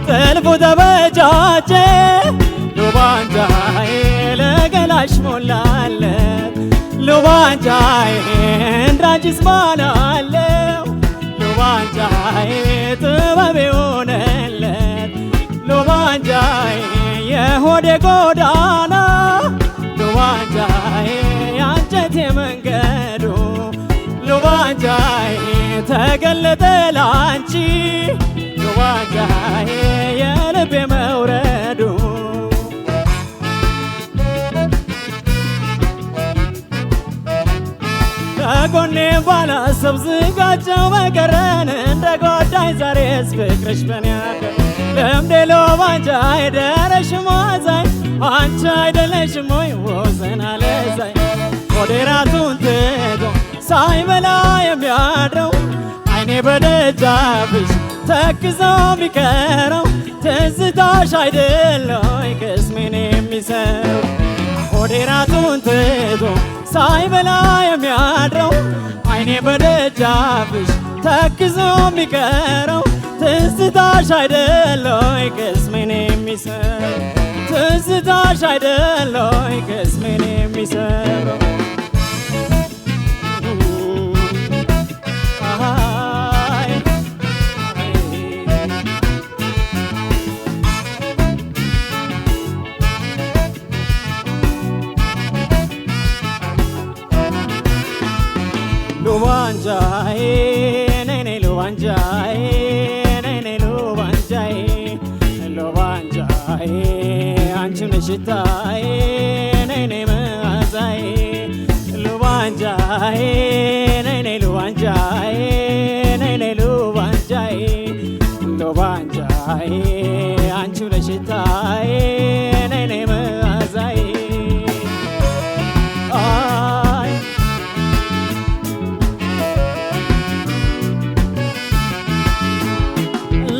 ጥልፉ ተበጃጀ ሉባንጃዬ ለገላሽ ሞላለት ሉባንጃዬ እንዳንቺስ ማናለው ሉባንጃዬ ጥበብ ሆነለት ሉባንጃዬ የሆዴ ጎዳና ሉባንጃዬ ያንጀቴ መንገዱ ሉባንጃዬ ተገለጠ ላንቺ ሉባንጃዬ የልቤ መውረዱ ከጎኔ ባላሰብ ዝጋቸው በቀረን እንደ ጓዳኝ ዛሬስ ፍቅርሽ በኔ ያደር ለምዴ ሉባንጃዬ ደረሽ ማዛኝ አንቺ አይደለሽም ወይ ወሰን አለዛኝ ሆዴ ራቱን ትቶ ሳይበላ የሚያድረው አይኔ በደጃፍሽ ተክዞ ሚቀረው ትዝታሽ አይደለይ ቅስሜን የሚሰው ሆዴ ራቱን ትቶ ሳይበላ የሚያድረው አይኔ በደጃፍሽ ተክዞ ሚቀረው ትዝታሽ አይደለይ ቅስሜን የሚሰው ትዝታሽ አይደለይ ቅስሜን የሚሰው ሉባንጃዬ ነይ ነይ ሉባንጃዬ ነይ ነይ ሉባንጃዬ ሉባንጃዬ አንቺ ነሽ ሽታዬ ነይ ነይ መዓዛዬ ሉባንጃዬ ነይ ነይ ሉባንጃዬ ነይ ነይ ሉባንጃዬ ሉባንጃዬ አንቺ ነሽ ሽታዬ ነይ ነይ መዓዛዬ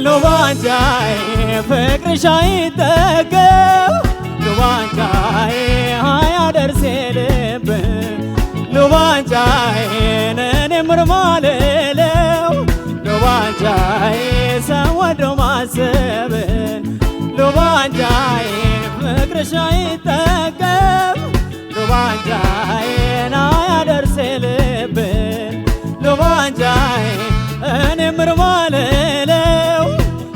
ሉባንጃዬ ፍቅርሽ አይጠገብ ሉባንጃዬ አያደርስ ልብ ሉባንጃዬ እኔም ምርማልለው ሉባንጃዬ ሰው ወዶ ማሰብን ሉባንጃዬ ፍቅርሽ አይጠገብ ሉባንጃዬ አያደርስ ልብን ሉባንጃዬ እኔም ምርማልለው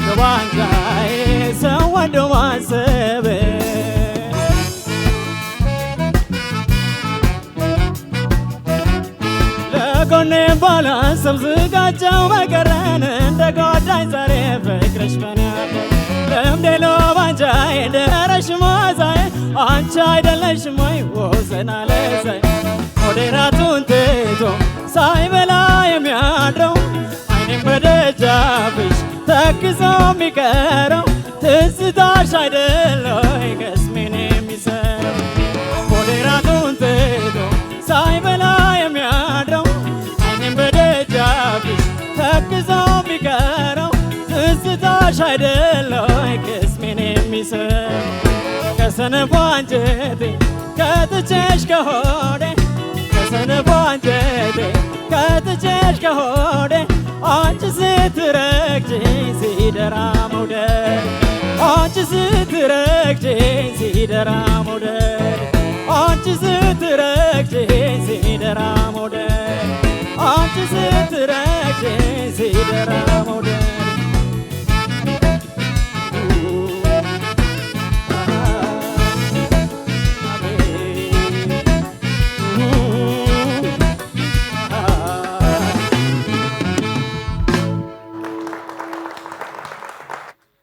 ሉባንጃዬ ሰው ወዶ ማሰብን ለጎኔ ባላሰብ ዝጋቸው በቀረን እንደ ጓዳኝ ዛሬ ፍቅርሽ በኔ ያደር ለምዴ ሉባንጃዬ ደረሽ ማዛዬ አንቺ አይደለሽም ወይ ወሰን አለዛዬ ሆዴ ራቱን ትቶ ሳይበላ የሚያድረው አይኔም በደጃፍሽ ተክዞ ሚቀረው ትዝታሽ አይደለይ ቅስሜን የሚሰው ሆዴ ራቱን ትቶ ሳይበላ የሚያድረው አይኔም በደጃፍሽ ተክዞ ሚቀረው ትዝታሽ አይደለይ ቅስሜን የሚሰው ከሰነፏ አንጀቴ ከትቼሽ ከሆዴ ከሰነፏ አንጀቴ ከትቼሽ ከሆዴ አንቺ ስትረግጂኝ ሲደራ መውደድ አንቺ ስትረግጂኝ ሲደራ መውደድ አንቺ ስትረግጂኝ ሲደራ መውደድ አንቺ ስትረግጂኝ ሲደራ መውደድ